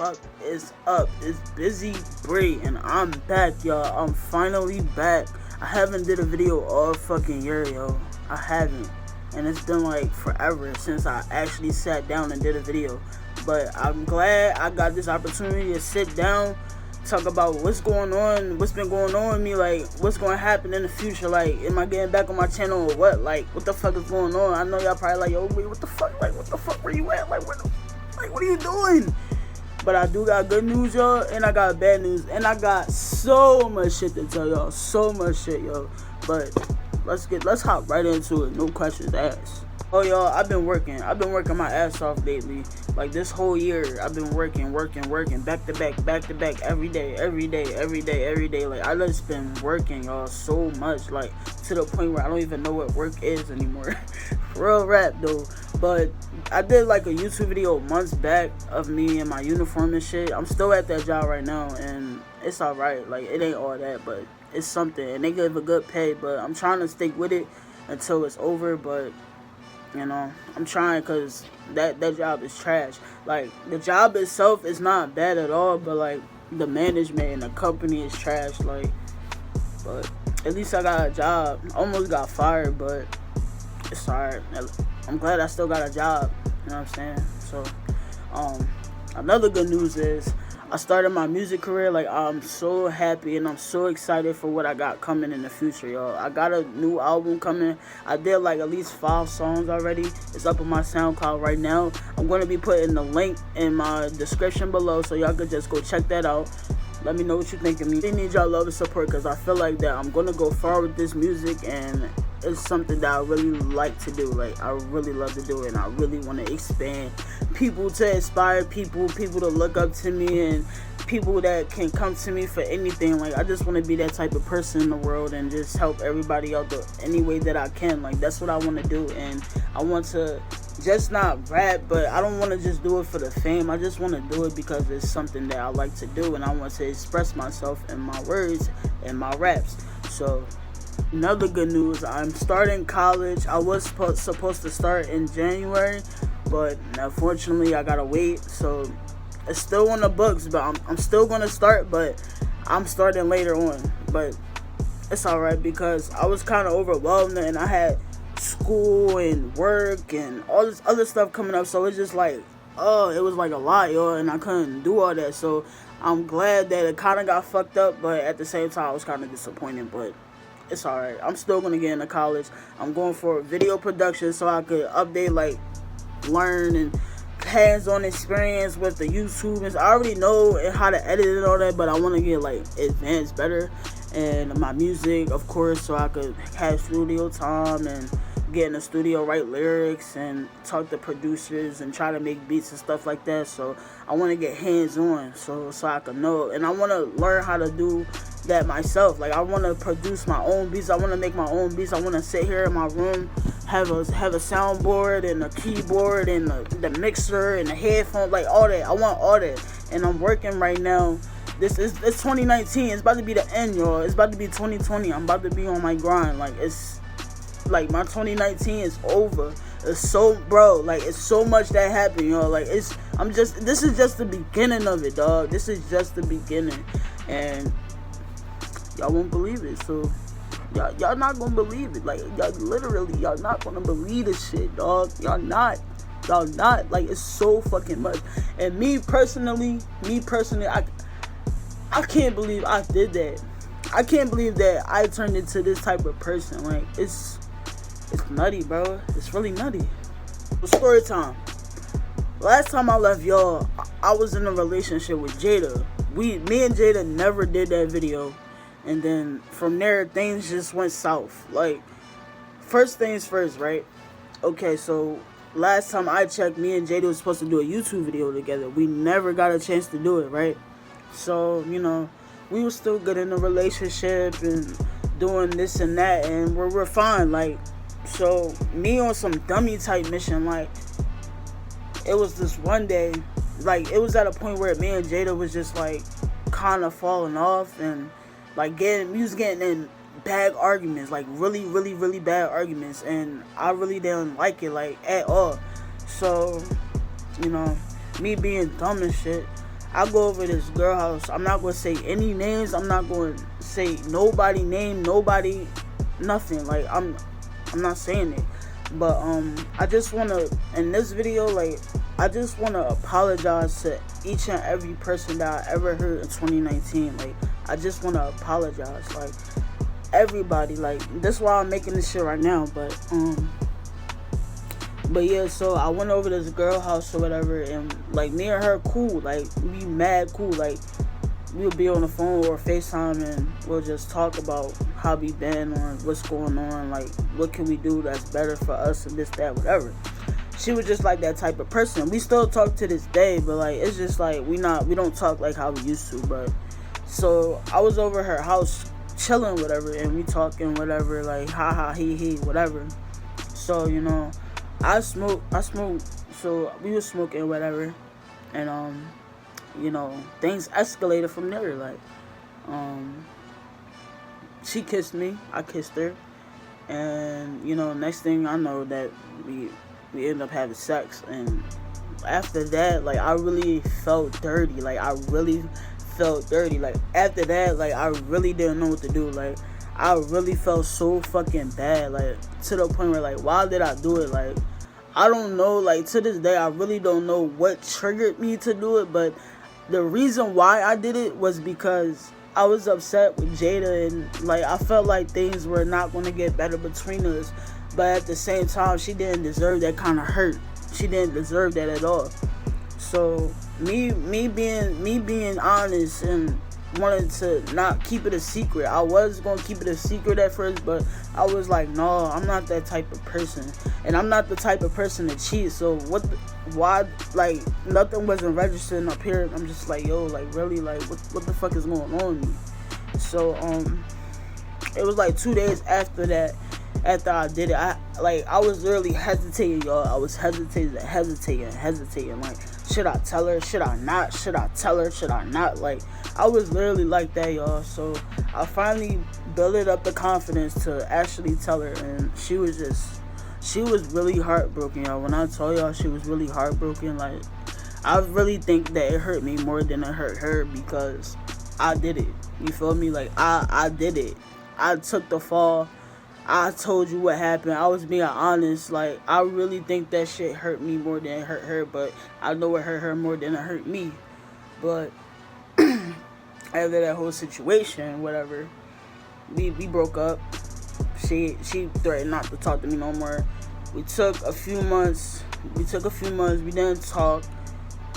fuck is up? It's Busy Bree, and I'm back, y'all. I'm finally back. I haven't did a video all fucking year, yo. I haven't. And it's been like forever since I actually sat down and did a video. But I'm glad I got this opportunity to sit down, talk about what's going on, what's been going on with me, like what's going to happen in the future. Like, am I getting back on my channel or what? Like, what the fuck is going on? I know y'all probably like, yo, wait, what the fuck? Like, what the fuck? Where you at? Like, what are you doing? But I do got good news, y'all, and I got bad news, and I got so much shit to tell y'all, so much shit, yo. But let's hop right into it. No questions asked. Oh, y'all, I've been working my ass off lately. Like, this whole year, I've been working, back to back, every day. Like, I just been working, y'all, so much, like, to the point where I don't even know what work is anymore. Real rap, though. But I did, like, a YouTube video months back of me in my uniform and shit. I'm still at that job right now, and it's alright. Like, it ain't all that, but it's something. And they give a good pay, but I'm trying to stick with it until it's over, but you know, I'm trying, because that job is trash. Like, the job itself is not bad at all, but like the management and the company is trash. Like, but at least I got a job. Almost got fired, but it's alright. I'm glad I still got a job. You know what I'm saying? So another good news is I started my music career. Like, I'm so happy and I'm so excited for what I got coming in the future, y'all. I got a new album coming. I did like at least 5 songs already. It's up on my SoundCloud right now. I'm going to be putting the link in my description below, so y'all could just go check that out. Let me know what you think of me. I need y'all love and support, because I feel like that I'm going to go far with this music, and it's something that I really like to do. Like, I really love to do it, and I really want to expand people, to inspire people to look up to me, and people that can come to me for anything. Like, I just want to be that type of person in the world and just help everybody out any way that I can. Like, that's what I want to do, and I want to just not rap, but I don't want to just do it for the fame. I just want to do it because it's something that I like to do, and I want to express myself in my words and my raps. So another good news, I'm starting college. I was supposed to start in January, but unfortunately I gotta wait. So it's still on the books, but I'm still gonna start, but I'm starting later on. But it's alright, because I was kind of overwhelmed, and I had school and work and all this other stuff coming up. So it's just like, it was like a lot, yo, and I couldn't do all that. So I'm glad that it kind of got fucked up, but at the same time I was kind of disappointed. But it's alright. I'm still gonna get into college. I'm going for video production, so I could update, like, learn and hands-on experience with the YouTube. And I already know how to edit and all that, but I want to get, like, advanced better. And my music, of course, so I could have studio time and get in the studio, write lyrics and talk to producers and try to make beats and stuff like that. So I want to get hands-on so I can know, and I want to learn how to do that myself. Like, I want to produce my own beats. I want to make my own beats. I want to sit here in my room, have a soundboard and a keyboard and the mixer and the headphone, like all that. I want all that, and I'm working right now. It's 2019. It's about to be the end, y'all. It's about to be 2020. I'm about to be on my grind. Like, it's like my 2019 is over. It's so, bro, like, it's so much that happened, y'all. Like, this is just the beginning of it, dog. This is just the beginning, and y'all won't believe it. So y'all not gonna believe it. Like, y'all not gonna believe this shit, dog. Y'all not. Like, it's so fucking much. And me personally, I can't believe I did that. I can't believe that I turned into this type of person. Like, it's nutty, bro. It's really nutty. Story time. Last time I left y'all, I was in a relationship with Jada. Me and Jada never did that video. And then from there, things just went south. Like, first things first, right? Okay, so last time I checked, me and Jada was supposed to do a YouTube video together. We never got a chance to do it, right? So, you know, we were still good in the relationship and doing this and that, and we're fine. Like, so me on some dummy type mission, like, it was this one day, like, it was at a point where me and Jada was just, like, kind of falling off, and like, we was getting in bad arguments, like really bad arguments, and I really didn't like it, like, at all. So, you know, me being dumb and shit, I go over this girl house. I'm not gonna say any names. I'm not gonna say nobody name, nobody, nothing. Like I'm not saying it. But I just wanna, in this video, like, I just wanna apologize to each and every person that I ever hurt in 2019. Like, I just wanna apologize, like, everybody. Like, that's why I'm making this shit right now. But yeah, so I went over this girl house or whatever, and like me and her cool, like we mad cool, like we'll be on the phone or FaceTime and we'll just talk about how we been or what's going on, like what can we do that's better for us and this, that, whatever. She was just like that type of person. We still talk to this day, but like it's just like we don't talk like how we used to. But so I was over her house chilling, whatever, and we talking, whatever, like ha ha he whatever. So I smoke, so we was smoking, whatever, and things escalated from there. Like, she kissed me, I kissed her, and next thing I know that we ended up having sex. And after that, like, I really felt dirty. Like, I really felt dirty. Like, after that, like, I really didn't know what to do. Like, I really felt so fucking bad, like, to the point where, like, why did I do it? Like, I don't know, like, to this day, I really don't know what triggered me to do it, but the reason why I did it was because I was upset with Jada, and, like, I felt like things were not going to get better between us, but at the same time, she didn't deserve that kind of hurt. She didn't deserve that at all. So, me being honest and wanted to not keep it a secret. I was going to keep it a secret at first, but I was like, no, I'm not that type of person. And I'm not the type of person to cheat. So why, like, nothing wasn't registering up here. I'm just like, yo, like, really, like, what the fuck is going on with me? So, it was like 2 days after that, after I did it, I was literally hesitating, y'all. I was hesitating. Like, should I tell her? Should I not? Should I tell her? Should I not? Like, I was literally like that, y'all. So I finally built up the confidence to actually tell her, and she was really heartbroken, y'all. When I told y'all she was really heartbroken, like, I really think that it hurt me more than it hurt her, because I did it. You feel me? Like, I did it. I took the fall. I told you what happened. I was being honest. Like, I really think that shit hurt me more than it hurt her, but I know it hurt her more than it hurt me. But after that whole situation, whatever, we broke up. She threatened not to talk to me no more. We took a few months. We didn't talk.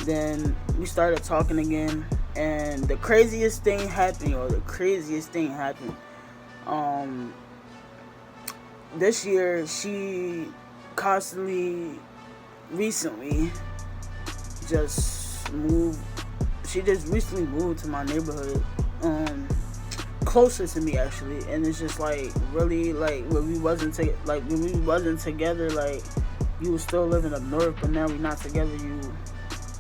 Then we started talking again, and the craziest thing happened, yo. This year, she recently just recently moved to my neighborhood, closer to me, actually. And it's just like, really, like, when we wasn't together, like, you was still living up north, but now we not together.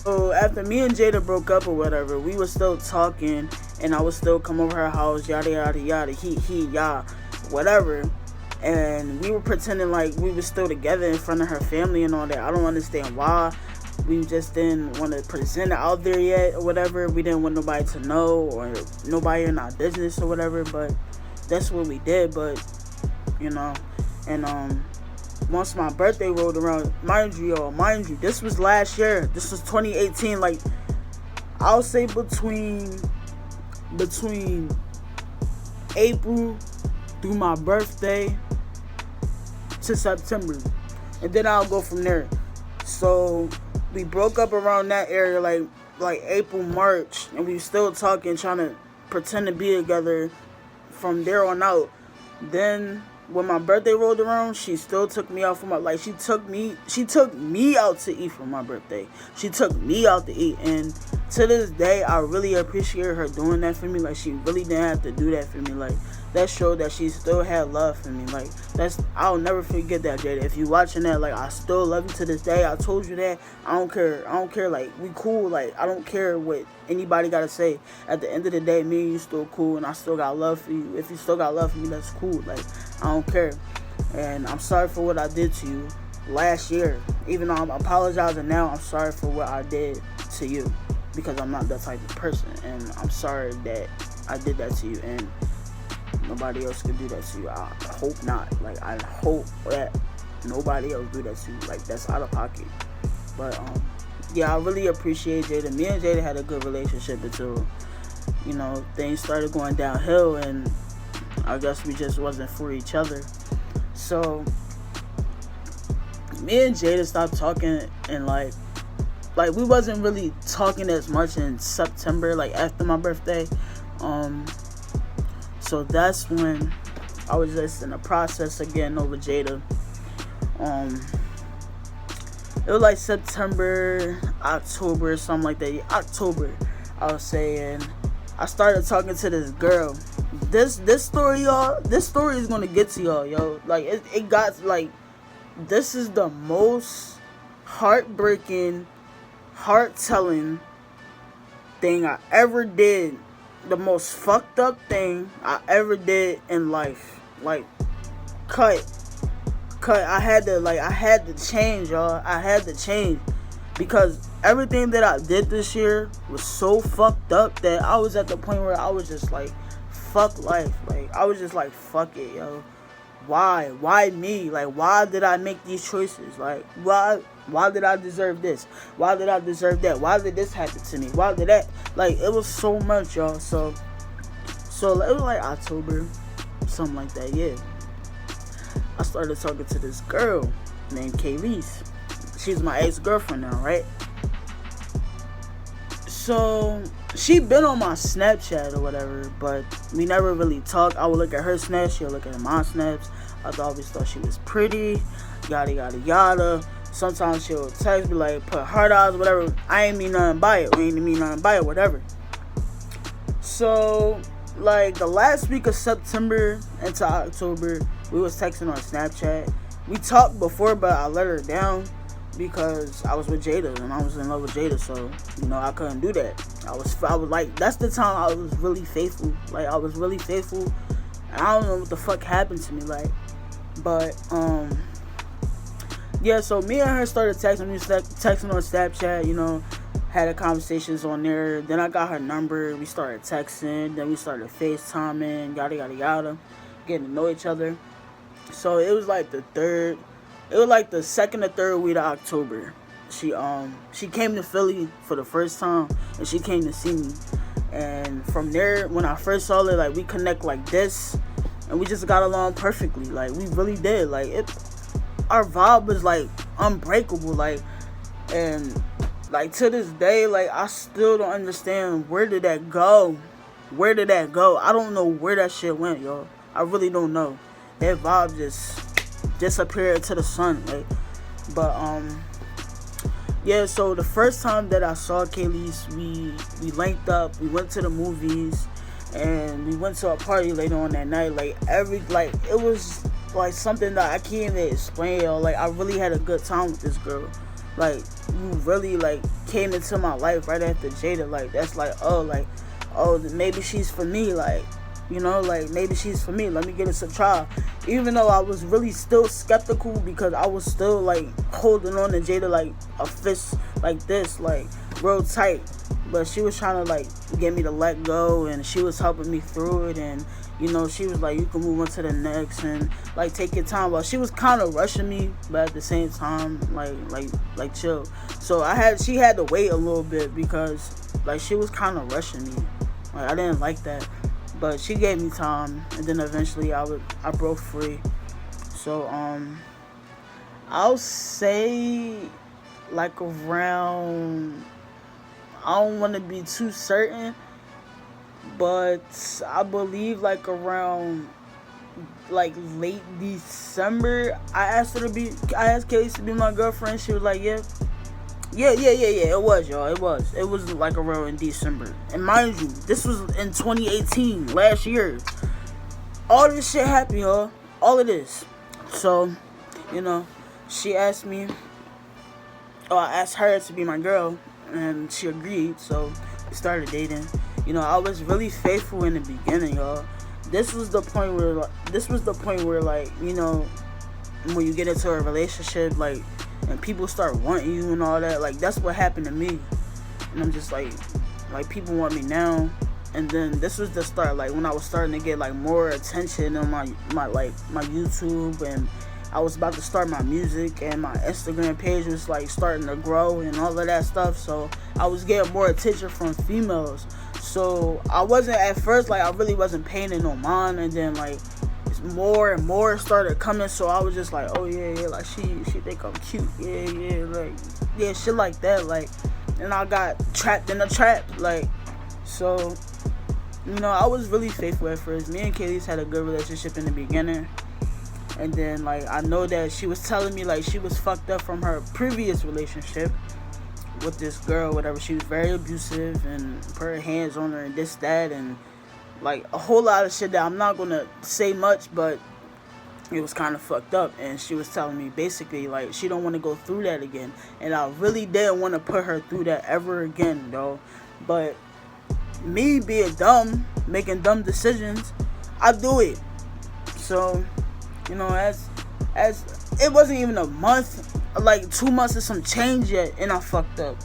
So after me and Jada broke up or whatever, we was still talking, and I would still come over her house, yada yada yada, yah, whatever. And we were pretending like we were still together in front of her family and all that. I don't understand why. We just didn't want to present it out there yet or whatever. We didn't want nobody to know, or nobody in our business or whatever. But that's what we did. But, and once my birthday rolled around, mind you, this was last year. This was 2018. Like, I'll say between April through my birthday to September, and then I'll go from there. So we broke up around that area, like April, March, and we still talking, trying to pretend to be together from there on out. Then when my birthday rolled around, she still took me out for she took me out to eat for my birthday. She took me out to eat, and to this day, I really appreciate her doing that for me. Like, she really didn't have to do that for me. Like, that showed that she still had love for me. Like, I'll never forget that, Jada. If you watching that, like, I still love you to this day. I told you that. I don't care. Like, we cool. Like, I don't care what anybody gotta say. At the end of the day, me and you still cool, and I still got love for you. If you still got love for me, that's cool. Like, I don't care. And I'm sorry for what I did to you last year. Even though I'm apologizing now, I'm sorry for what I did to you. because I'm not that type of person, and I'm sorry that I did that to you, and nobody else could do that to you. I hope not. Like, I hope that nobody else do that to you. Like, that's out of pocket. But yeah, I really appreciate Jada. Me and Jada had a good relationship until, you know, things started going downhill, and I guess we just wasn't for each other. So me and Jada stopped talking, and like we wasn't really talking as much in September, like after my birthday. So that's when I was just in the process of getting over Jada. It was like September, October, something like that. October, I was saying. I started talking to this girl. This story, y'all. This story is gonna get to y'all, yo. Like it got like. This is the most heartbreaking, heart-telling thing I ever did. The most fucked up thing I ever did in life. Like, cut. I had to change, y'all. I had to change. Because everything that I did this year was so fucked up that I was at the point where I was just like, fuck life. Like, I was just like, fuck it, yo. Why me? Like, why did I make these choices? Like, why did I deserve this? Why did I deserve that? Why did this happen to me? Why did that? Like, it was so much, y'all. So it was like October, something like that. Yeah, I started talking to this girl named Kayleese. She's my ex-girlfriend now, right? So she been on my Snapchat or whatever, but we never really talked. I would look at her snaps, she would look at my snaps. I always thought she was pretty, yada yada yada. Sometimes she'll text me like, put heart eyes, whatever. I ain't mean nothing by it. We ain't mean nothing by it, whatever. So like the last week of September into October, we was texting on Snapchat. We talked before, but I let her down because I was with Jada and I was in love with Jada, so you know I couldn't do that. I was like, that's the time I was really faithful. Like, I was really faithful, and I don't know what the fuck happened to me. Like, but yeah. So me and her started texting. We texting on Snapchat. You know, had a conversations on there. Then I got her number. We started texting. Then we started FaceTiming. Yada yada yada, getting to know each other. So it was like the second or third week of October. She came to Philly for the first time, and she came to see me. And from there, when I first saw her, like, we connect like this, and we just got along perfectly. Like, we really did. Like, our vibe was like unbreakable. Like, and like to this day, like, I still don't understand where did that go. I don't know where that shit went, y'all. I really don't know. That vibe just disappeared to the sun. Like, but yeah. So the first time that I saw Kayleese, we linked up. We went to the movies, and we went to a party later on that night. Like, it was like something that I can't even explain, yo. Like, I really had a good time with this girl. Like, you really like came into my life right after Jada. Like, that's like, oh, maybe she's for me. Like, you know, like, maybe she's for me. Let me get it a try. Even though I was really still skeptical, because I was still like holding on to Jada like a fist, like this, like real tight. But she was trying to like get me to let go, and she was helping me through it. And you know, she was like, you can move on to the next, and like, take your time. Well, she was kind of rushing me, but at the same time, like chill. So she had to wait a little bit, because like she was kind of rushing me. Like, I didn't like that. But she gave me time, and then eventually I broke free. So I'll say like around, I don't want to be too certain, but I believe like around like late December, I asked Kayleese to be my girlfriend. She was like, yeah. It was, y'all. It was like around in December. And mind you, this was in 2018, last year. All this shit happened, y'all. All of this. So, you know, she asked me, I asked her to be my girl, and she agreed. So we started dating. You know, I was really faithful in the beginning, y'all. This was the point where, like, you know, when you get into a relationship, like, and people start wanting you and all that, like, that's what happened to me. and I'm just like people want me now. And then this was the start, like when I was starting to get like more attention on my YouTube, and I was about to start my music, and my Instagram page was like starting to grow and all of that stuff. So I was getting more attention from females. So I wasn't at first, like I really wasn't paying it no mind, and then like more and more started coming. So I was just like, oh yeah, like she think I'm cute, yeah, like yeah, shit like that, like. And I got trapped in the trap, like. So, you know, I was really faithful at first. Me and Kaylee's had a good relationship in the beginning. And then, like, I know that she was telling me, like, she was fucked up from her previous relationship with this girl, whatever. She was very abusive and put her hands on her and this, that, and, like, a whole lot of shit that I'm not going to say much, but it was kind of fucked up. And she was telling me, basically, like, she don't want to go through that again. And I really didn't want to put her through that ever again, though. But me being dumb, making dumb decisions, I do it. So, you know, as it wasn't even a month, like 2 months or some change yet, and I fucked up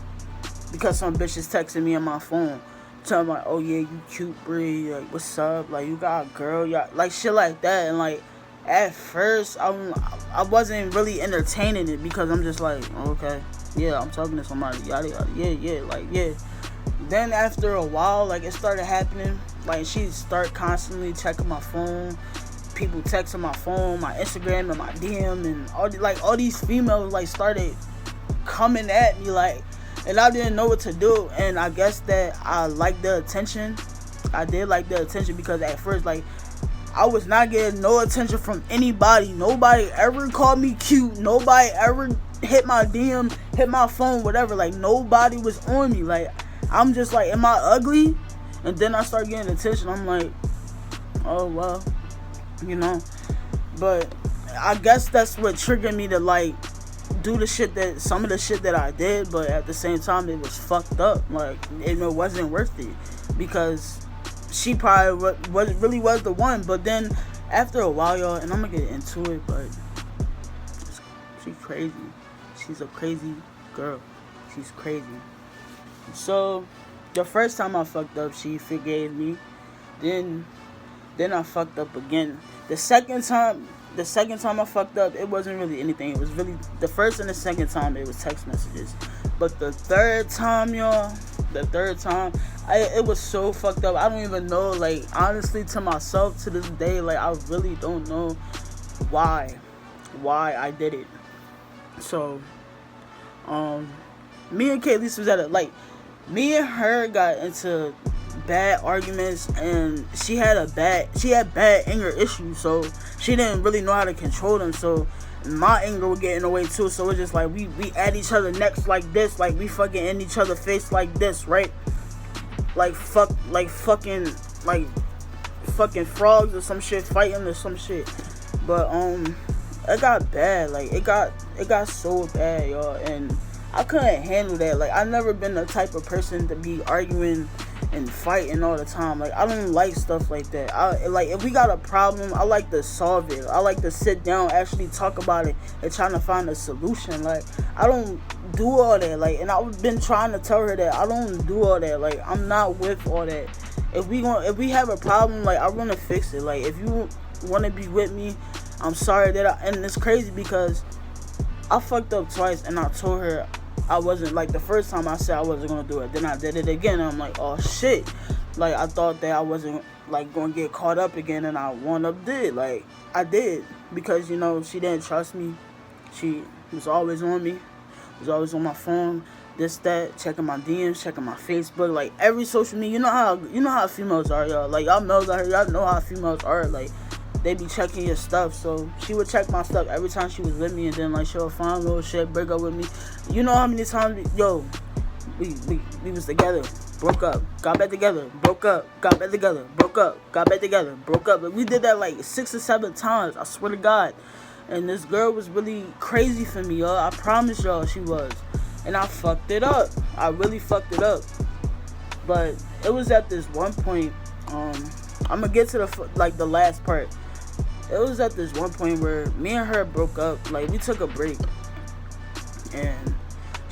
because some bitches texting me on my phone, telling me like, oh yeah, you cute, Bree, like what's up, like you got a girl, yeah, like shit like that. And like at first I wasn't really entertaining it because I'm just like, okay, yeah, I'm talking to somebody, yada yada, yeah, like yeah. Then after a while, like it started happening, like she start constantly checking my phone, people texting my phone, my Instagram and my DM, and all these females like started coming at me, like, and I didn't know what to do. And I guess that I liked the attention. I did like the attention because at first, like, I was not getting no attention from anybody. Nobody ever called me cute. Nobody ever hit my DM, hit my phone, whatever. Like nobody was on me. Like I'm just like, am I ugly? And then I start getting attention. I'm like, oh well, you know. But I guess that's what triggered me to like do the shit that, some of the shit that I did. But at the same time, it was fucked up. Like it wasn't worth it because she probably really was the one. But then after a while, y'all, and I'm gonna get into it, but she's crazy. She's a crazy girl. She's crazy. So the first time I fucked up, she forgave me. Then I fucked up again. The second time I fucked up, it wasn't really anything. It was really the first and the second time it was text messages. But the third time, y'all, it was so fucked up. I don't even know, like, honestly, to myself to this day, like, I really don't know why I did it. So, me and Kaylee was at it, like, me and her got into bad arguments, and she had bad anger issues, so she didn't really know how to control them. So my anger would get in the way too. So it's just like we at each other necks like this, like we fucking in each other face like this, right? Like fucking frogs or some shit, fighting or some shit. But it got bad. Like it got so bad, y'all, and I couldn't handle that. Like, I've never been the type of person to be arguing and fighting all the time. Like, I don't like stuff like that. Like, if we got a problem, I like to solve it. I like to sit down, actually talk about it, and trying to find a solution. Like, I don't do all that. Like, and I've been trying to tell her that I don't do all that. Like, I'm not with all that. If we have a problem, like, I want to fix it. Like, if you want to be with me, I'm sorry that and it's crazy because I fucked up twice, and I told her I wasn't, like, the first time I said I wasn't gonna do it, then I did it again, and I'm like, oh shit, like, I thought that I wasn't, like, gonna get caught up again, and I wound up did, like, I did, because, you know, she didn't trust me. She was always on me, was always on my phone, this, that, checking my DMs, checking my Facebook, like, every social media. You know how females are, y'all. Like, y'all males out here, y'all know how females are. Like, they be checking your stuff. So she would check my stuff every time she was with me, and then, like, she'll find little shit, break up with me. You know how many times, we was together, broke up, got back together, broke up, got back together, broke up, got back together, broke up. But we did that like 6 or 7 times, I swear to God. And this girl was really crazy for me, y'all. I promise y'all she was. And I fucked it up. I really fucked it up. But it was at this one point, I'm gonna get to the last part. It was at this one point where me and her broke up. Like, we took a break, and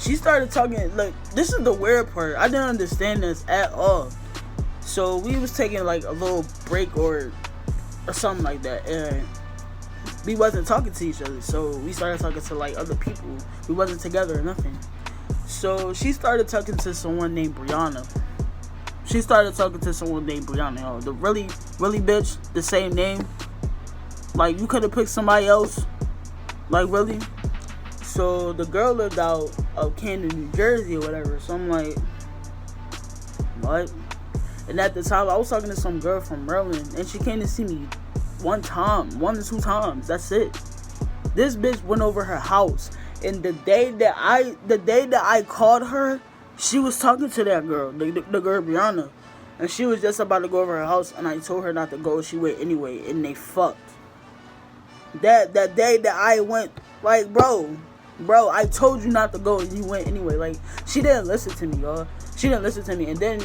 she started talking. Like, this is the weird part. I didn't understand this at all. So we was taking like a little break or something like that, and we wasn't talking to each other. So we started talking to like other people. We wasn't together or nothing. So she started talking to someone named Brianna. Yo, the really bitch, the same name. Like, you could have picked somebody else. Like, really? So the girl lived out of Camden, New Jersey or whatever. So I'm like, what? And at the time, I was talking to some girl from Maryland, and she came to see me one to two times. That's it. This bitch went over her house, and the day that I called her, she was talking to that girl, the girl Brianna, and she was just about to go over her house, and I told her not to go. She went anyway, and they fucked. That day that I went, like, bro, I told you not to go, and you went anyway. Like, she didn't listen to me, y'all. She didn't listen to me, and then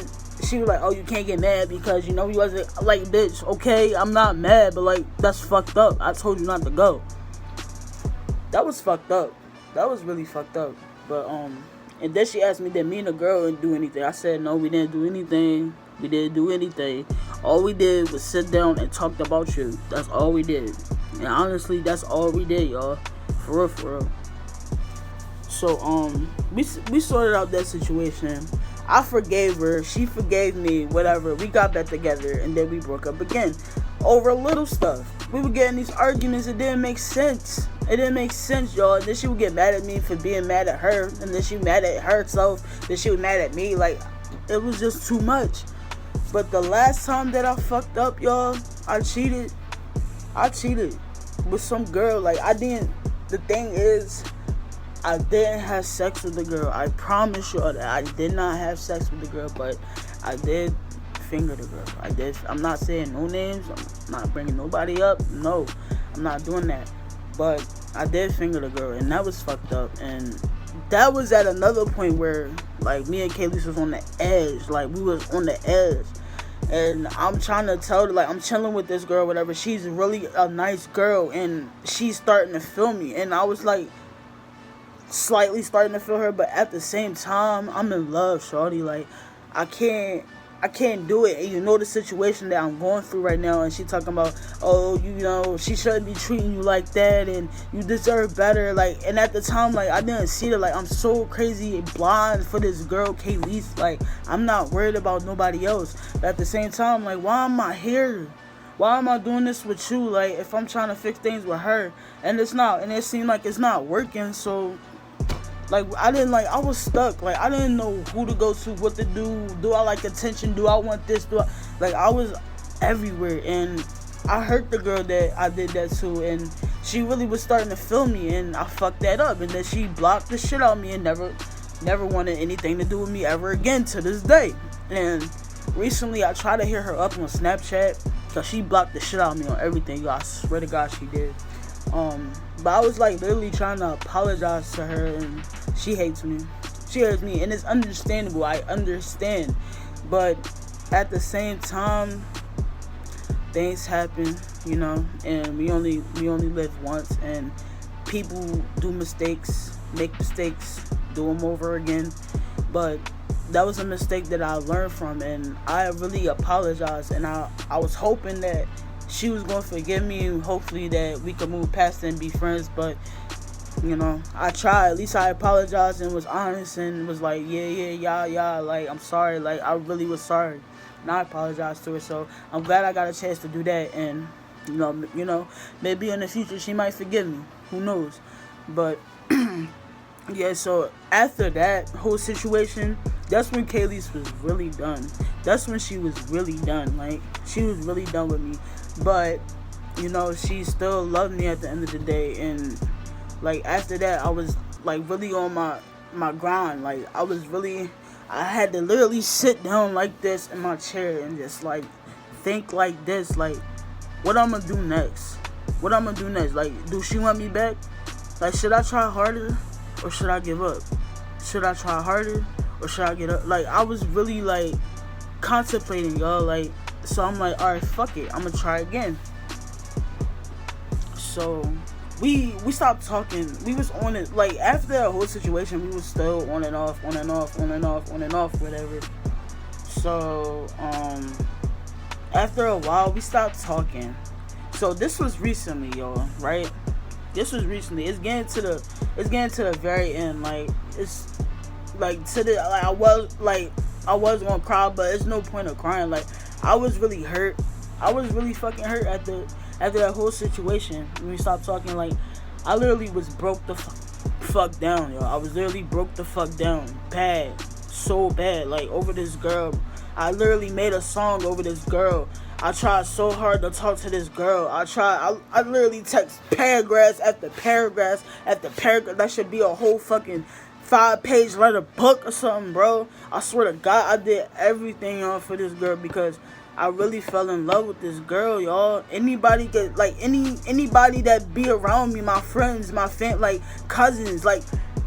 she was like, oh, you can't get mad because, you know, he wasn't, like, bitch, okay, I'm not mad, but, like, that's fucked up. I told you not to go. That was fucked up. That was really fucked up. But, and then she asked me, did me and the girl didn't do anything? I said, no, we didn't do anything. We didn't do anything. All we did was sit down and talk about you. That's all we did. And honestly, that's all we did, y'all. For real. So, we sorted out that situation. I forgave her. She forgave me. Whatever. We got back together, and then we broke up again over little stuff. We were getting these arguments. It didn't make sense. Y'all. And then she would get mad at me for being mad at her, and then she mad at herself. Then she was mad at me. Like, it was just too much. But the last time that I fucked up, y'all, I cheated with some girl. Like, the thing is, I didn't have sex with the girl. I promise y'all that I did not have sex with the girl, but I did finger the girl. I'm not saying no names. I'm not bringing nobody up. No, I'm not doing that. But I did finger the girl, and that was fucked up. And that was at another point where, like, me and Kaylee was on the edge. Like, we was on the edge. And I'm trying to tell her, like, I'm chilling with this girl, whatever. She's really a nice girl, and she's starting to feel me. And I was, like, slightly starting to feel her, but at the same time, I'm in love, shorty. Like, I can't do it. And you know the situation that I'm going through right now, and she talking about, oh, you know, she shouldn't be treating you like that, and you deserve better. Like, and at the time, like, I didn't see it. Like, I'm so crazy blind for this girl, Kaylee. Like, I'm not worried about nobody else. But at the same time, like, why am I here? Why am I doing this with you? Like, if I'm trying to fix things with her, and it's not, and it seemed like it's not working, so, like, I was stuck. Like, I didn't know who to go to, what to do. Do I like attention? Do I want this? I was everywhere. And I hurt the girl that I did that to. And she really was starting to feel me. And I fucked that up. And then she blocked the shit out of me and never wanted anything to do with me ever again to this day. And recently, I tried to hit her up on Snapchat, because she blocked the shit out of me on everything. I swear to God she did. But I was, like, literally trying to apologize to her, and she hates me. And it's understandable. I understand. But at the same time, things happen, you know, and we only live once, and people do mistakes, make mistakes, do them over again. But that was a mistake that I learned from, and I really apologize, and I was hoping that she was going to forgive me, and hopefully that we could move past it and be friends. But, you know, I tried. At least I apologized and was honest and was like, yeah, like, I'm sorry. Like, I really was sorry, and I apologized to her. So I'm glad I got a chance to do that. And, you know, maybe in the future she might forgive me. Who knows? But yeah, so after that whole situation, that's when Kaylee was really done. That's when she was really done. Like, she was really done with me. But, you know, she still loved me at the end of the day. And, like, after that, I was, like, really on my grind. Like, I had to literally sit down like this in my chair and just, like, think like this. Like, what I'm gonna do next? Like, do she want me back? Like, should I try harder or should I give up? Should I try harder or should I get up? Like, I was really, like, contemplating, y'all. Like, so I'm like, alright, fuck it, I'm gonna try again. So we stopped talking. We was on it, like, after that whole situation, we was still on and off, whatever. So after a while, we stopped talking. So this was recently, y'all, right? This was recently. It's getting to the very end. Like, it's like, to the, like, I was gonna cry, but it's no point of crying. Like, I was really hurt. I was really fucking hurt after that whole situation. When we stopped talking, like, I literally was broke the fuck down, yo. I was literally broke the fuck down, bad, so bad, like, over this girl. I literally made a song over this girl. I tried so hard to talk to this girl. I literally text paragraphs after paragraphs after paragraph. That should be a whole fucking 5-page letter book or something, bro. I swear to God, I did everything for this girl because I really fell in love with this girl, y'all. Anybody get, like, anybody that be around me, my friends, my like, cousins, like,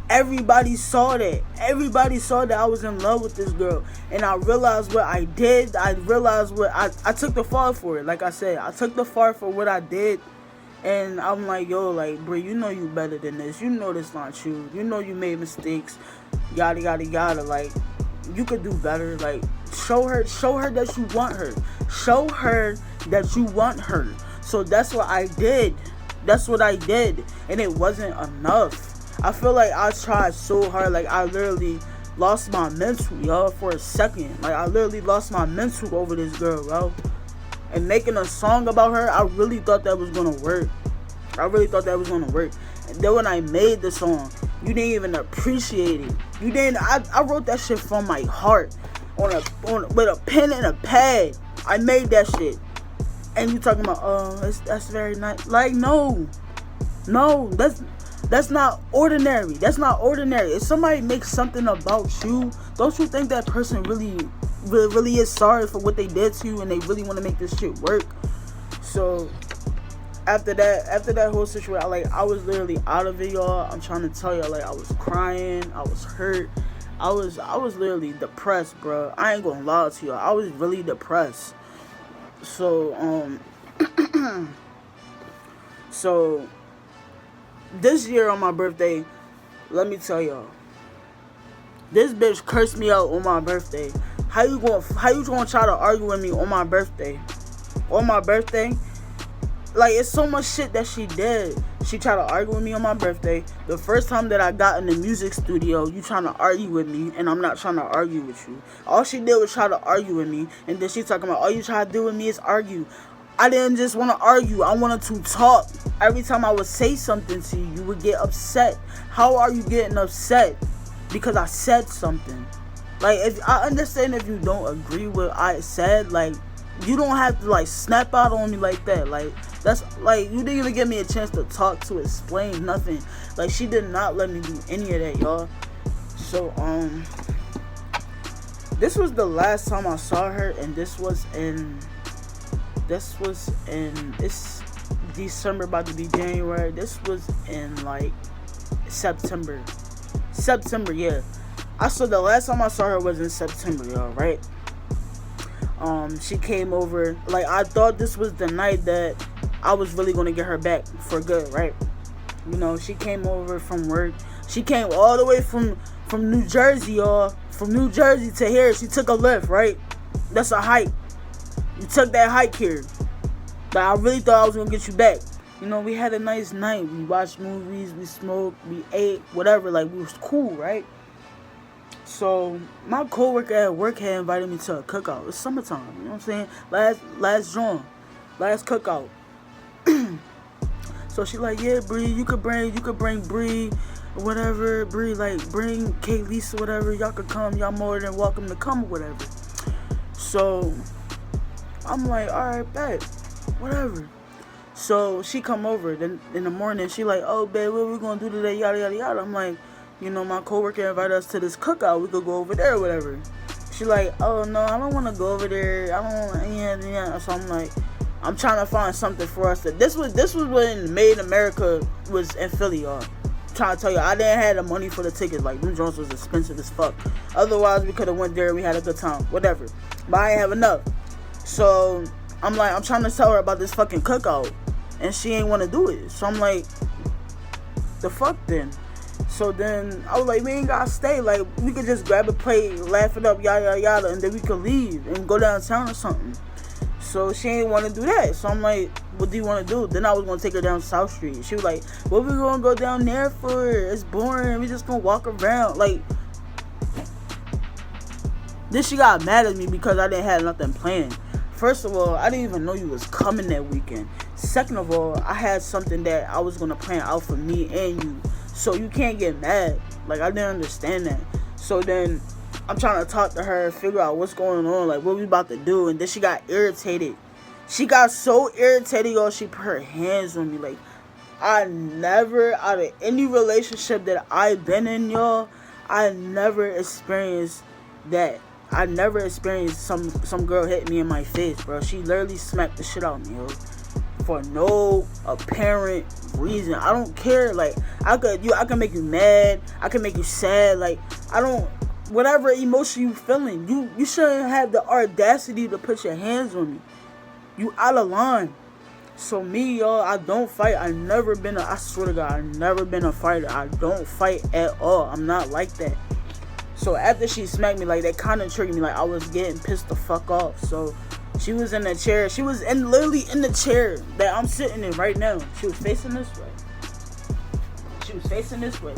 everybody saw that. Everybody saw that I was in love with this girl. And I realized what I did. I realized what I took the fall for it. Like I said, I took the fall for what I did. And I'm like, yo, like, bro, you know you better than this. You know this not you. You know you made mistakes. Yada, yada, yada. Like, you could do better. Like, show her that you want her. Show her that you want her. So that's what I did. That's what I did. And it wasn't enough. I feel like I tried so hard. Like, I literally lost my mental, y'all, for a second. Like, I literally lost my mental over this girl, bro. And making a song about her, I really thought that was gonna work. I really thought that was gonna work. And then when I made the song, you didn't even appreciate it. You didn't. I wrote that shit from my heart, with a pen and a pad. I made that shit. And you talking about, oh, that's very nice. Like, no, that's not ordinary. That's not ordinary. If somebody makes something about you, don't you think that person really is sorry for what they did to you and they really want to make this shit work? So after that whole situation, I was literally out of it, y'all. I'm trying to tell y'all, like, I was crying, I was hurt, I was literally depressed, bro. I ain't gonna lie to y'all. I was really depressed. So so this year on my birthday, let me tell y'all, this bitch cursed me out on my birthday. How you gonna try to argue with me on my birthday? On my birthday? Like, it's so much shit that she did. She tried to argue with me on my birthday. The first time that I got in the music studio, you trying to argue with me, and I'm not trying to argue with you. All she did was try to argue with me, and then she talking about, all you try to do with me is argue. I didn't just want to argue. I wanted to talk. Every time I would say something to you, you would get upset. How are you getting upset? Because I said something. Like, if I understand if you don't agree with what I said, like, you don't have to, like, snap out on me like that. Like, that's, like, you didn't even give me a chance to talk, to explain nothing. Like, she did not let me do any of that, y'all. So, this was the last time I saw her, and this was in it's December, about to be January. This was in, like, September, yeah. The last time I saw her was in September, y'all, right? She came over. Like, I thought this was the night that I was really gonna get her back for good, right? You know, she came over from work. She came all the way from New Jersey, y'all. From New Jersey to here. She took a lift, right? That's a hike. You took that hike here. But I really thought I was gonna get you back. You know, we had a nice night. We watched movies, we smoked, we ate, whatever. Like, we was cool, right? So my coworker at work had invited me to a cookout. It's summertime, you know what I'm saying? Last cookout. So she like, yeah, Bree, you could bring Bree, whatever. Bree, like, bring Kate, Lisa, whatever. Y'all could come. Y'all more than welcome to come, or whatever. So I'm like, all right, bet, whatever. So she come over. Then in the morning, she like, oh, babe, what we gonna do today? Yada yada yada. I'm like, you know, my coworker invited us to this cookout. We could go over there or whatever. She like, oh, no, I don't want to go over there. I don't want to, yeah. So I'm like, I'm trying to find something for us to, this was when Made in America was in Philly, y'all. I'm trying to tell you, I didn't have the money for the tickets. Like, them joints was expensive as fuck. Otherwise, we could have went there and we had a good time. Whatever. But I ain't have enough. So I'm like, I'm trying to tell her about this fucking cookout. And she ain't want to do it. So I'm like, the fuck then? So then I was like, we ain't gotta stay. Like, we could just grab a plate, laugh it up, yada yada, and then we could leave and go downtown or something. So she ain't want to do that. So I'm like, what do you want to do? Then I was gonna take her down South Street. She was like, what we gonna go down there for? It's boring. We just gonna walk around. Like, then she got mad at me because I didn't have nothing planned. First of all, I didn't even know you was coming that weekend. Second of all, I had something that I was gonna plan out for me and you. So you can't get mad. Like, I didn't understand that. So then I'm trying to talk to her, figure out what's going on, like what we about to do. And then she got irritated. She got so irritated, y'all, she put her hands on me. Like, I never, out of any relationship that I've been in, y'all, I never experienced that. I never experienced some girl hit me in my face, bro. She literally smacked the shit out of me, yo, for no apparent reason. I don't care. Like, I can make you mad. I can make you sad. Like, I don't. Whatever emotion you feeling, you shouldn't have the audacity to put your hands on me. You out of line. So me, y'all, I don't fight. I swear to God, I never been a fighter. I don't fight at all. I'm not like that. So after she smacked me, like, that kind of triggered me. Like, I was getting pissed the fuck off. So she was in the chair. She was literally in the chair that I'm sitting in right now. She was facing this way.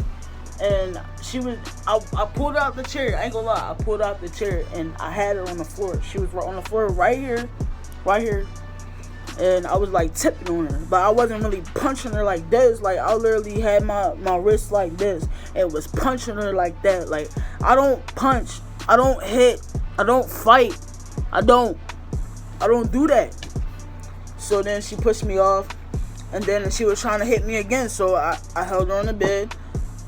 And I pulled out the chair. I ain't gonna lie. I pulled out the chair and I had her on the floor. She was on the floor right here. And I was like tipping on her. But I wasn't really punching her like this. Like, I literally had my wrist like this and was punching her like that. Like, I don't punch. I don't hit. I don't fight. I don't do that. So then she pushed me off. And then she was trying to hit me again. So I held her on the bed.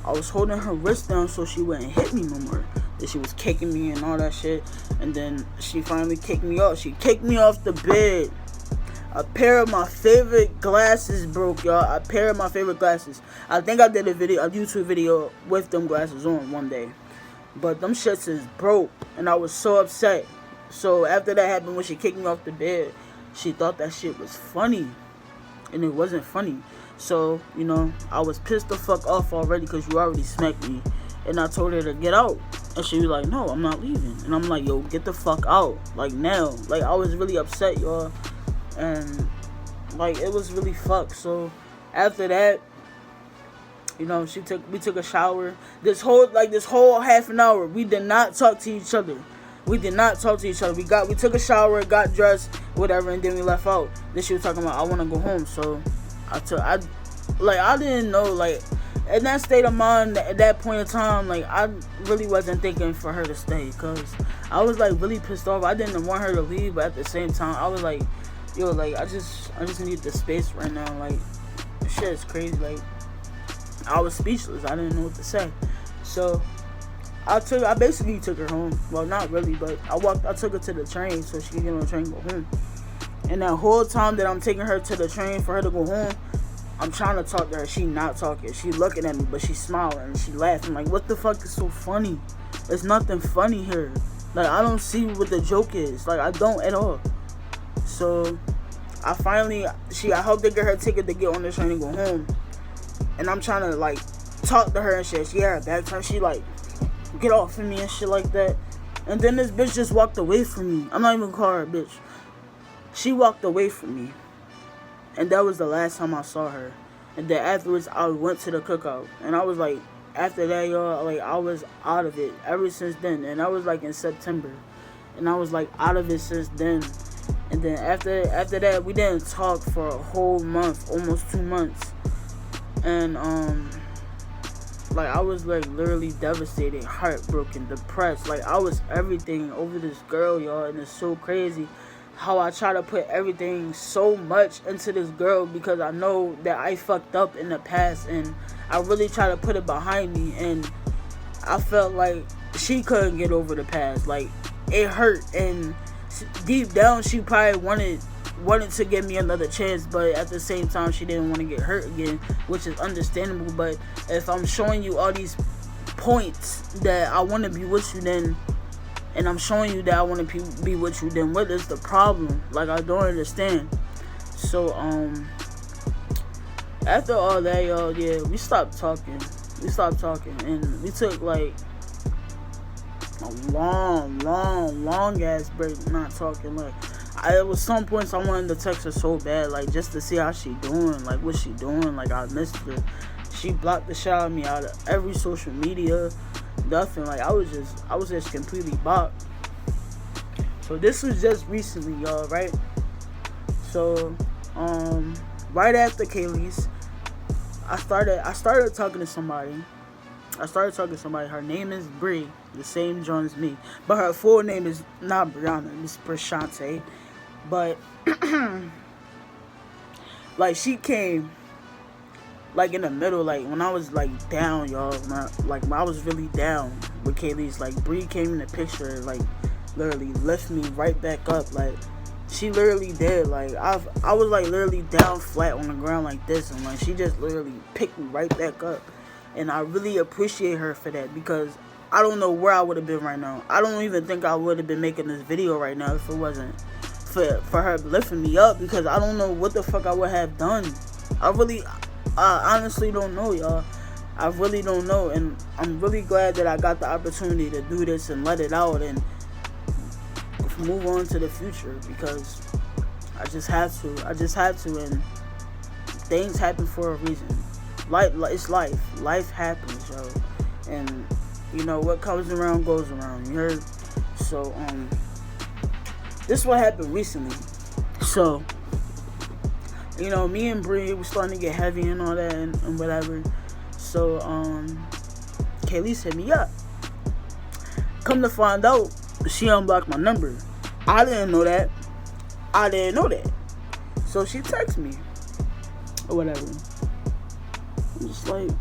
I was holding her wrist down so she wouldn't hit me no more. Then she was kicking me and all that shit. And then she finally kicked me off. She kicked me off the bed. A pair of my favorite glasses broke, y'all. A pair of my favorite glasses. I think I did a YouTube video with them glasses on one day. But them shits is broke. And I was so upset. So after that happened, when she kicked me off the bed, she thought that shit was funny. And it wasn't funny. So, you know, I was pissed the fuck off already because you already smacked me. And I told her to get out. And she was like, no, I'm not leaving. And I'm like, yo, get the fuck out. Like, now. Like, I was really upset, y'all. And, like, it was really fucked. So, after that, you know, we took a shower. This whole half an hour, we did not talk to each other. We took a shower, got dressed, whatever, and then we left out. Then she was talking about, I want to go home. So, I didn't know, like, in that state of mind, at that point in time, like, I really wasn't thinking for her to stay, because I was, like, really pissed off. I didn't want her to leave, but at the same time, I was like, yo, like, I just need the space right now. Like, shit is crazy. Like, I was speechless. I didn't know what to say. So I basically took her home. Well, not really, but I took her to the train so she could get on the train and go home. And that whole time that I'm taking her to the train for her to go home, I'm trying to talk to her. She not talking. She looking at me, but she smiling and she laughing. Like, what the fuck is so funny? There's nothing funny here. Like, I don't see what the joke is. Like, I don't at all. So I helped her get her ticket to get on the train and go home. And I'm trying to, like, talk to her and shit. She had her back turned. She, like, get off of me and shit like that. And then this bitch just walked away from me. I'm not even calling her a bitch. She walked away from me. And that was the last time I saw her. And then afterwards, I went to the cookout. And I was like, after that, y'all, like, I was out of it ever since then. And that was, like, in September. And I was, like, out of it since then. And then after that, we didn't talk for a whole month, almost 2 months. And, like, I was, like, literally devastated, heartbroken, depressed. Like, I was everything over this girl, y'all. And it's so crazy how I try to put everything so much into this girl, because I know that I fucked up in the past, and I really try to put it behind me. And I felt like she couldn't get over the past. Like, it hurt, and deep down she probably wanted to give me another chance, but at the same time she didn't want to get hurt again, which is understandable. But if I'm showing you all these points that I want to be with you, then, and I'm showing you that I want to be with you, then what is the problem? Like, I don't understand. So After all that, y'all, yeah, we stopped talking. And we took like a long ass break, not talking. Like, there was some points I wanted to text her so bad, like, just to see how she doing, like, what she doing. Like, I missed her. She blocked the shit out of me out of every social media. Nothing. Like, I was just completely blocked. So this was just recently, y'all, right? So, right after Kaylee's, I started talking to somebody. Her name is Bree, the same John as me, but her full name is not Brianna. It's Prashante. But like, she came like in the middle, like when I was like down, y'all. When I was really down with Kaylee's. Like, Bree came in the picture, like literally lift me right back up. Like, she literally did. Like, I was like literally down flat on the ground like this, and like she just literally picked me right back up. And I really appreciate her for that, because I don't know where I would have been right now. I don't even think I would have been making this video right now if it wasn't for her lifting me up, because I don't know what the fuck I would have done. I honestly don't know, y'all. I really don't know, and I'm really glad that I got the opportunity to do this and let it out and move on to the future, because I just had to, and things happen for a reason. It's life. Life happens, yo. And you know what comes around goes around. You heard? So this is what happened recently. So, you know, me and Bree was starting to get heavy and all that and whatever. So Kaylee hit me up. Come to find out, she unblocked my number. I didn't know that. So she texted me or whatever. I'm just like,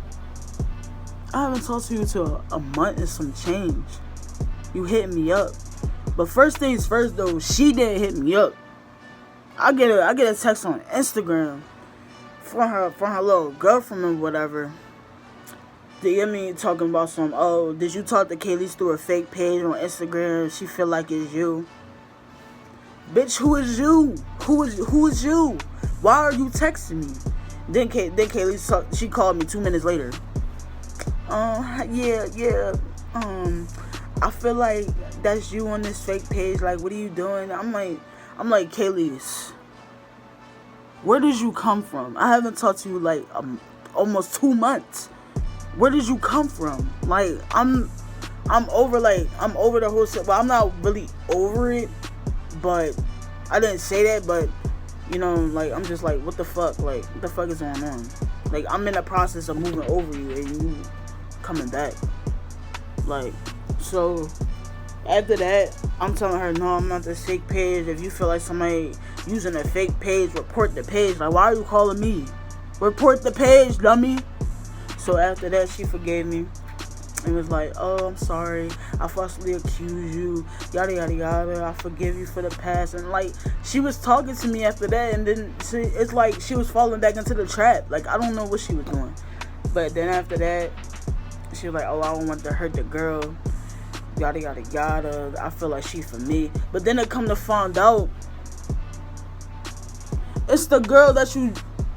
I haven't talked to you till a month and some change. You hit me up. But first things first, though, she didn't hit me up. I get a text on Instagram from her little girlfriend or whatever. They get me talking about some, oh, did you talk to Kaylee through a fake page on Instagram? She feel like it's you. Bitch, who is you? Who is you? Why are you texting me? Then Kaylee, she called me 2 minutes later. Yeah. I feel like that's you on this fake page. Like, what are you doing? I'm like, Kaylee, where did you come from? I haven't talked to you like almost 2 months. Where did you come from? Like, I'm over the whole shit. Well, I'm not really over it, but I didn't say that. But you know, like, I'm just like, what the fuck? Like, what the fuck is going on? Like, I'm in the process of moving over you, and you coming back. Like, so after that, I'm telling her, no, I'm not the fake page. If you feel like somebody using a fake page, report the page. Like, why are you calling me? Report the page, dummy. So after that, she forgave me and was like, oh, I'm sorry, I falsely accused you, yada yada yada, I forgive you for the past. And like, she was talking to me after that, and then it's like she was falling back into the trap. Like, I don't know what she was doing. But then after that, she was like, oh, I don't want to hurt the girl, yada yada yada, I feel like she for me. But then it come to find out, it's the girl that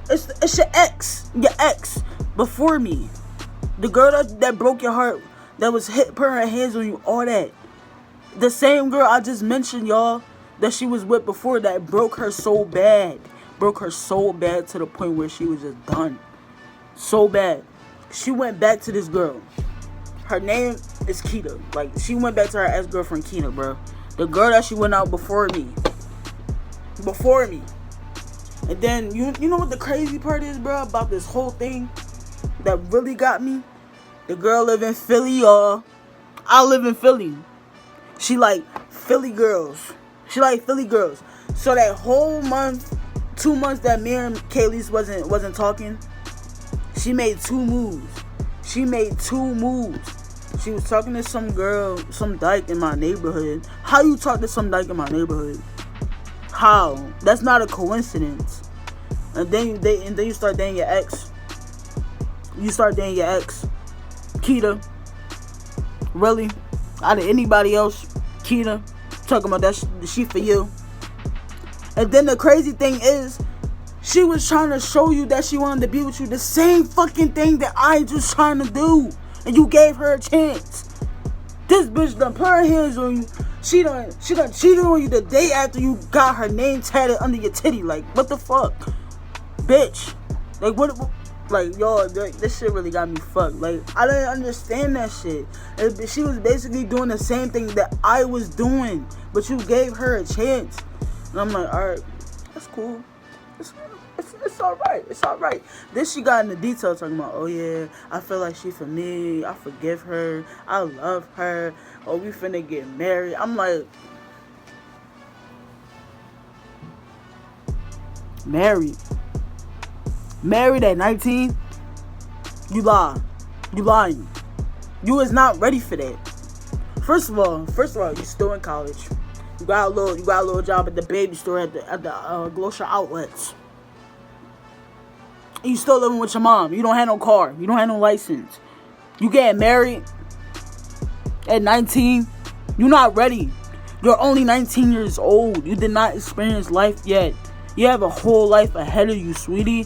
it's your ex before me. The girl that broke your heart, that was putting her hands on you, all that. The same girl I just mentioned, y'all, that she was with before, that broke her so bad. Broke her so bad to the point where she was just done. So bad. She went back to this girl. Her name is Keita. Like, she went back to her ex-girlfriend Keita, bro. The girl that she went out before me. And then, you know what the crazy part is, bro, about this whole thing that really got me? The girl live in Philly, y'all. I live in Philly. She like Philly girls. So that whole month, 2 months that me and Kaylee wasn't talking, she made two moves. She was talking to some girl, some dyke in my neighborhood. How you talk to some dyke in my neighborhood? How? That's not a coincidence. And then you start dating your ex. Keita. Really? Out of anybody else, Keita talking about that she for you. And then the crazy thing is, She was trying to show you that she wanted to be with you. The same fucking thing that I just trying to do. And you gave her a chance. This bitch done put her hands on you. She done cheated on you the day after you got her name tatted under your titty. Like, what the fuck? Bitch. Like, what? Like, y'all, this shit really got me fucked. Like, I didn't understand that shit. She was basically doing the same thing that I was doing. But you gave her a chance. And I'm like, alright, that's cool. It's alright. It's alright. Then she got into detail talking about, oh yeah, I feel like she for me. I forgive her. I love her. Oh, we finna get married. I'm like, married at 19? You lie. You lying. You is not ready for that. First of all, you still in college. You got a little job at the baby store at the Gloster outlets. You still living with your mom. You don't have no car. You don't have no license. You getting married at 19. You're not ready. You're only 19 years old. You did not experience life yet. You have a whole life ahead of you, sweetie.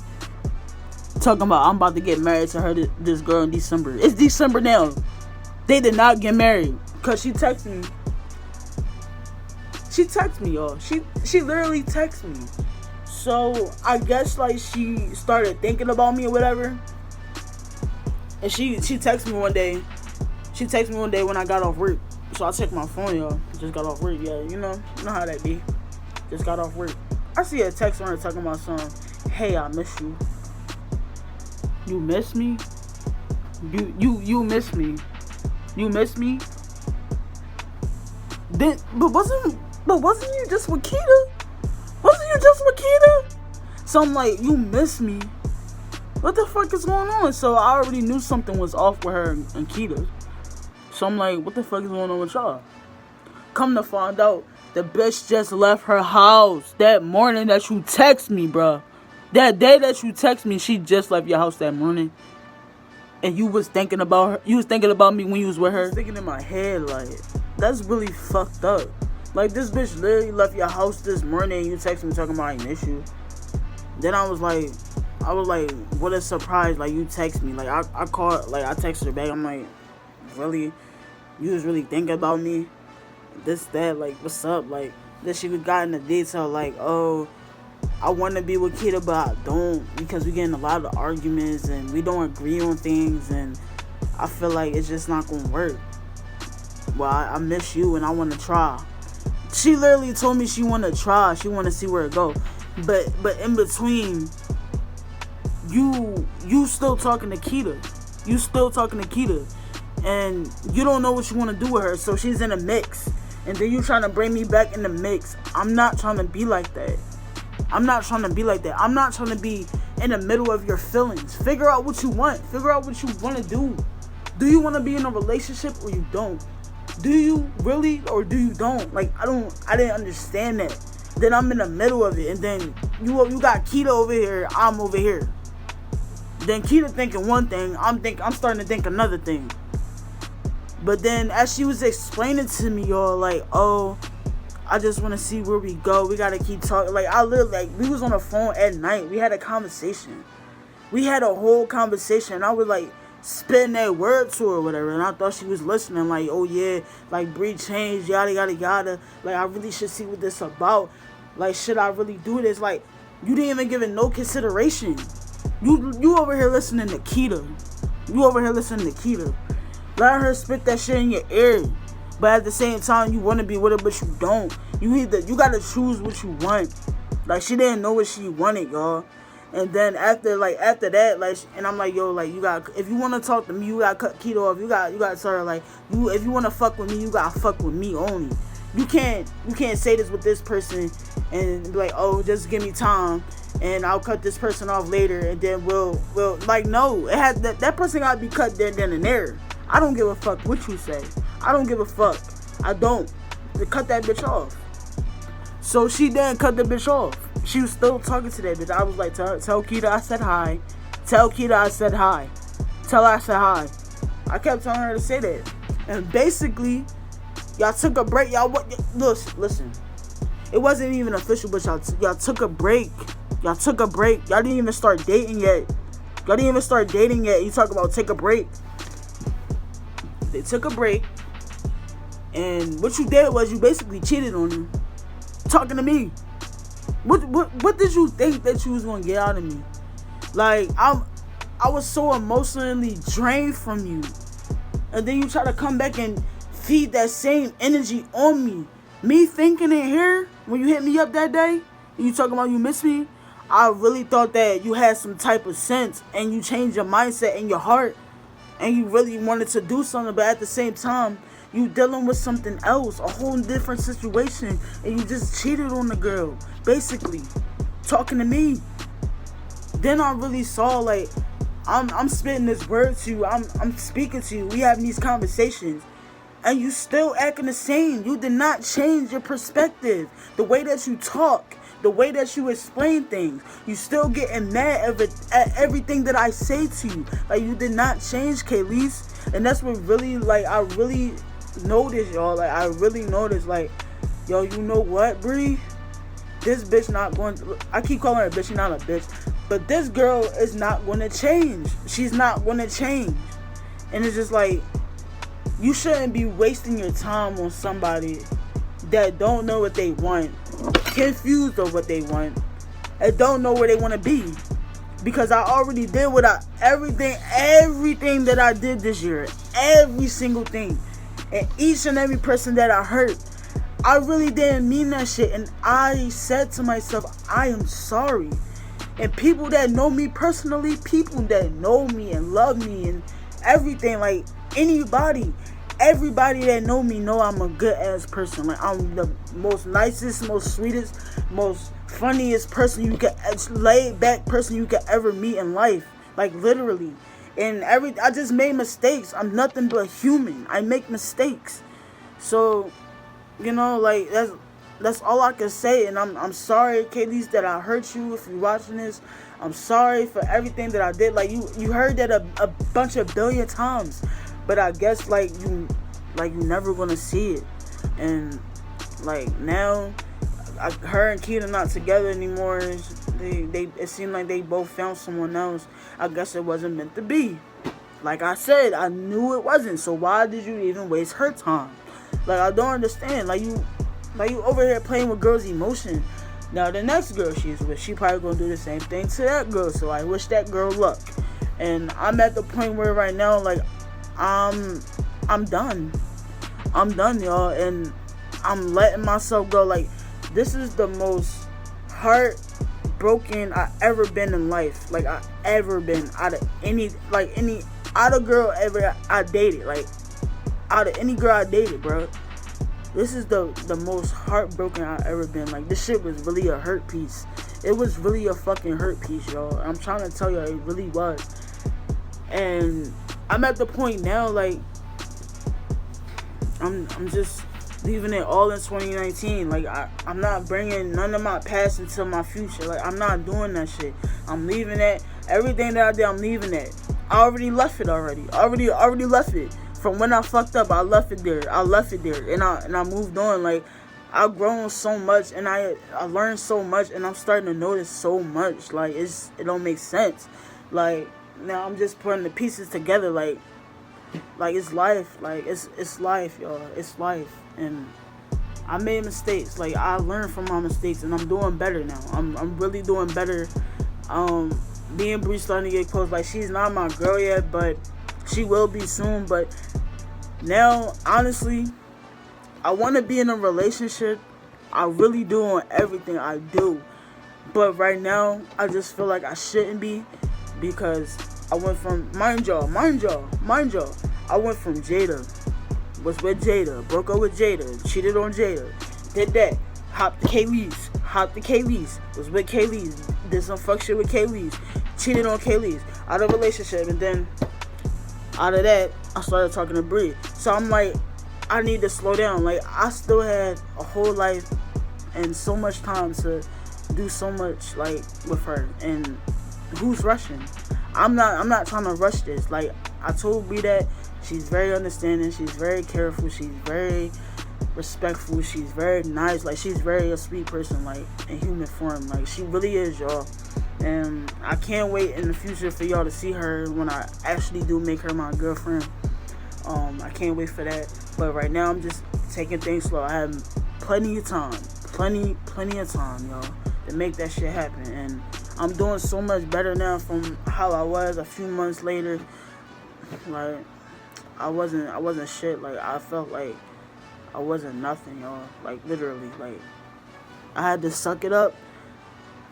Talking about, I'm about to get married to her, this girl in December. It's December now. They did not get married. Because she texted me. She texted me, y'all. She literally texted me. So, I guess, like, she started thinking about me or whatever. And she texted me one day. She texted me one day when I got off work. So, I checked my phone, y'all. Just got off work, yeah. You know how that be. Just got off work. I see a text on her talking about something. Hey, I miss you. You miss me? You miss me? You miss me? But wasn't you just with Keita? Wasn't you just with Keita? So I'm like, you miss me? What the fuck is going on? So I already knew something was off with her and Keita. So I'm like, what the fuck is going on with y'all? Come to find out, the bitch just left her house that morning that you text me, bruh. That day that you text me, she just left your house that morning. And you was thinking about her. You was thinking about me when you was with her. I was thinking in my head, like, that's really fucked up. Like, this bitch literally left your house this morning and you text me talking about I miss you. Then I was like, what a surprise. Like, you text me. Like, I called, like, I texted her back. I'm like, really? You was really thinking about me? This, that, like, what's up? Like, then she got into detail, like, oh, I want to be with Keita, but I don't, because we get in a lot of arguments and we don't agree on things, and I feel like it's just not gonna work. Well, I miss you and I want to try. She literally told me she want to try. She want to see where it go. But in between, you still talking to Keita. You still talking to Keita, and you don't know what you want to do with her. So she's in a mix, and then you trying to bring me back in the mix. I'm not trying to be like that. I'm not trying to be like that. I'm not trying to be in the middle of your feelings. Figure out what you want. Figure out what you want to do. Do you want to be in a relationship or you don't? Do you really or do you don't? Like, I didn't understand that. Then I'm in the middle of it, and then you got Keita over here, I'm over here. Then Keita thinking one thing, I'm starting to think another thing. But then as she was explaining to me, y'all, like, oh, I just want to see where we go. We gotta keep talking. Like, I literally, like, we was on the phone at night. We had a conversation. We had a whole conversation. I was like spitting that word to her or whatever, and I thought she was listening. Like, oh yeah, like, Bree changed, yada yada yada. Like, I really should see what this about. Like, should I really do this? Like, you didn't even give it no consideration. You over here listening to Keita. You over here listening to Keita. Let her spit that shit in your ear. But at the same time, you want to be with her, but you don't. You gotta choose what you want. Like, she didn't know what she wanted, y'all. And then after that, like, and I'm like, yo, like, if you want to talk to me, you gotta cut Keita off. You gotta tell her, like, if you want to fuck with me, you gotta fuck with me only. You can't say this with this person and be like, oh, just give me time and I'll cut this person off later, and then we'll like, no, it has that person gotta be cut then and there. I don't give a fuck what you say. I don't give a fuck. I don't. Cut that bitch off. So she then cut the bitch off. She was still talking to that bitch. I was like, tell Keita I said hi. Tell Keita I said hi. Tell her I said hi. I kept telling her to say that. And basically, y'all took a break. Y'all, listen. It wasn't even official, but y'all took a break. Y'all took a break. Y'all didn't even start dating yet. You talk about take a break. They took a break. And what you did was you basically cheated on him. Talking to me. What did you think that you was gonna get out of me? Like, I was so emotionally drained from you. And then you try to come back and feed that same energy on me. Me thinking in here, when you hit me up that day, and you talking about you miss me, I really thought that you had some type of sense and you changed your mindset and your heart and you really wanted to do something, but at the same time, you dealing with something else, a whole different situation, and you just cheated on the girl, basically, talking to me. Then I really saw, like, I'm spitting this word to you, I'm speaking to you, we having these conversations, and you still acting the same. You did not change your perspective, the way that you talk, the way that you explain things. You still getting mad at everything that I say to you. Like, you did not change, Kayleese. And that's what really, like, I really noticed, y'all. Like, I really noticed, like, yo, you know what, Bree? This bitch not going to, I keep calling her a bitch, she's not a bitch. But this girl is not going to change. She's not going to change. And it's just like, you shouldn't be wasting your time on somebody that don't know what they want, confused of what they want, and don't know where they want to be. Because I already did everything that I did this year, every single thing, and each and every person that I hurt, I really didn't mean that shit. And I said to myself, I am sorry. And people that know me personally, people that know me and love me and everything, like everybody that know me know I'm a good ass person. Like, I'm the most nicest, most sweetest, most funniest person you could, laid back person you could ever meet in life. Like, literally. And I just made mistakes. I'm nothing but human. I make mistakes. So, you know, like, that's all I can say. And I'm sorry, Kayleese, that I hurt you. If you're watching this, I'm sorry for everything that I did. Like, you heard that a bunch of billion times. But I guess, like, you never gonna see it. And, like, now, her and Keita not together anymore. It seemed like they both found someone else. I guess it wasn't meant to be. Like I said, I knew it wasn't. So why did you even waste her time? Like, I don't understand. Like you over here playing with girls' emotion. Now, the next girl she's with, she probably gonna do the same thing to that girl. So I wish that girl luck. And I'm at the point where right now, like, I'm done. I'm done, y'all, and I'm letting myself go. Like, this is the most heartbroken I ever been in life. Like, I ever been out of any girl ever I dated. Like, out of any girl I dated, bro. This is the most heartbroken I ever been. Like, this shit was really a hurt piece. It was really a fucking hurt piece, y'all. I'm trying to tell you, it really was. And I'm at the point now, like, I'm just leaving it all in 2019. Like, I'm not bringing none of my past into my future. Like, I'm not doing that shit. I'm leaving that. Everything that I did, I'm leaving that. I already left it already. Already left it. From when I fucked up, I left it there. And I moved on. Like, I've grown so much, and I learned so much, and I'm starting to notice so much. Like, it don't make sense. Like, now I'm just putting the pieces together. Like it's life. Like, it's life, y'all. It's life. And I made mistakes. Like, I learned from my mistakes, and I'm doing better now. I'm really doing better. Me and Bree starting to get close. Like, she's not my girl yet, but she will be soon. But now, honestly, I want to be in a relationship. I really do on everything I do. But right now, I just feel like I shouldn't be, because I went from, mind y'all, I went from Jada, was with Jada, broke up with Jada, cheated on Jada, did that, hopped to Kayleese, was with Kayleese, did some fuck shit with Kayleese, cheated on Kayleese, out of relationship, and then out of that, I started talking to Bree. So I'm like, I need to slow down. Like, I still had a whole life and so much time to do so much, like, with her. And who's rushing? I'm not trying to rush this. Like, I told Bree that she's very understanding, she's very careful, she's very respectful. She's very nice. Like, she's very a sweet person, like, in human form. Like, she really is, y'all. And I can't wait in the future for y'all to see her when I actually do make her my girlfriend. I can't wait for that. But right now, I'm just taking things slow. I have plenty of time, plenty of time, y'all, to make that shit happen. And I'm doing so much better now from how I was a few months later. Like, I wasn't shit. Like, I felt like I wasn't nothing, y'all. Like, literally, like, I had to suck it up,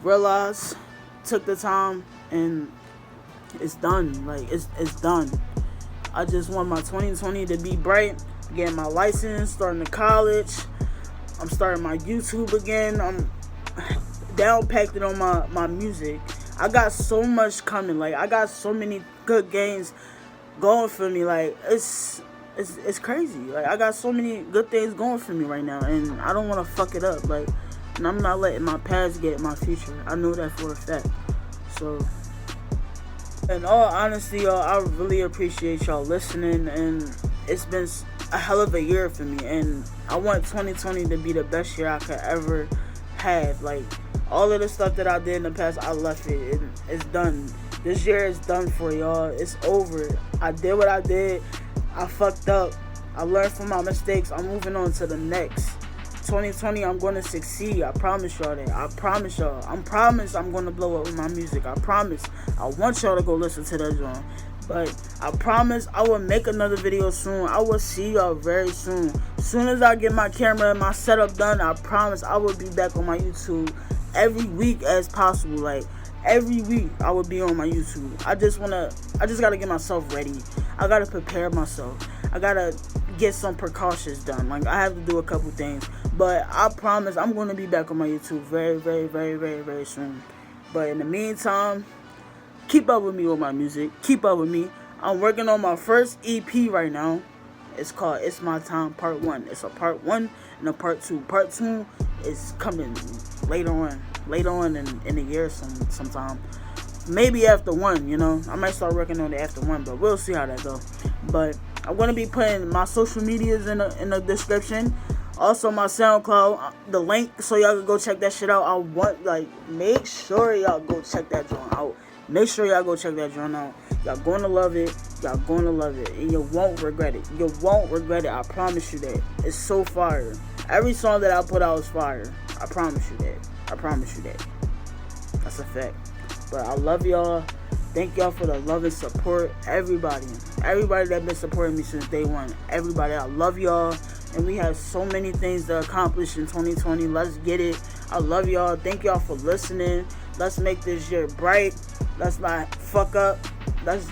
realize, took the time, and it's done. Like, it's done. I just want my 2020 to be bright, getting my license, starting to college. I'm starting my YouTube again. I'm down packed it on my music. I got so much coming. Like, I got so many good games going for me. Like, it's crazy. Like, I got so many good things going for me right now, and I don't want to fuck it up. Like, and I'm not letting my past get my future. I know that for a fact. So, in all honesty, y'all, I really appreciate y'all listening, and it's been a hell of a year for me, and I want 2020 to be the best year I could ever have. Like, all of the stuff that I did in the past, I left it. It's done. This year is done for y'all. It's over. I did what I did. I fucked up. I learned from my mistakes. I'm moving on to the next. 2020, I'm going to succeed. I promise y'all that. I promise y'all. I promise I'm going to blow up with my music. I promise. I want y'all to go listen to that song. But I promise I will make another video soon. I will see y'all very soon. As soon as I get my camera and my setup done, I promise I will be back on my YouTube every week as possible. Like, every week I will be on my YouTube. I just gotta get myself ready. I gotta prepare myself. I gotta get some precautions done. Like, I have to do a couple things. But I promise I'm gonna be back on my YouTube very, very, very, very, very soon. But in the meantime, keep up with me with my music. Keep up with me. I'm working on my first EP right now. It's called It's My Time Part 1. It's a Part 1 and a Part 2. Part 2 is coming later on in the year sometime. Maybe after 1, you know. I might start working on it after 1, but we'll see how that goes. But I'm going to be putting my social medias in the description. Also, my SoundCloud, the link, so y'all can go check that shit out. I want, like, make sure y'all go check that joint out. Make sure y'all go check that joint out. Y'all going to love it. Y'all going to love it. And you won't regret it. You won't regret it. I promise you that. It's so fire. Every song that I put out is fire. I promise you that. I promise you that. That's a fact. But I love y'all. Thank y'all for the love and support. Everybody that been supporting me since day one. Everybody, I love y'all. And we have so many things to accomplish in 2020. Let's get it. I love y'all. Thank y'all for listening. Let's make this year bright. Let's not fuck up. Let's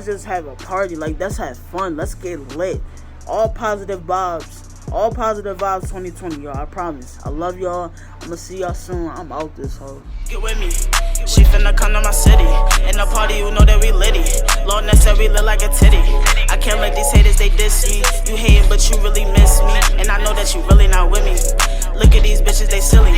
just have a party. Like, let's have fun. Let's get lit. All positive vibes. All positive vibes 2020, y'all. I promise. I love y'all. I'm gonna see y'all soon. I'm out this hoe. Get with me. She finna come to my city. In the party, you know that we litty. Lord Nessa, we look like a titty. I can't let these haters, they diss me. You hating, but you really miss me. And I know that you really not with me. Look at these bitches, they silly.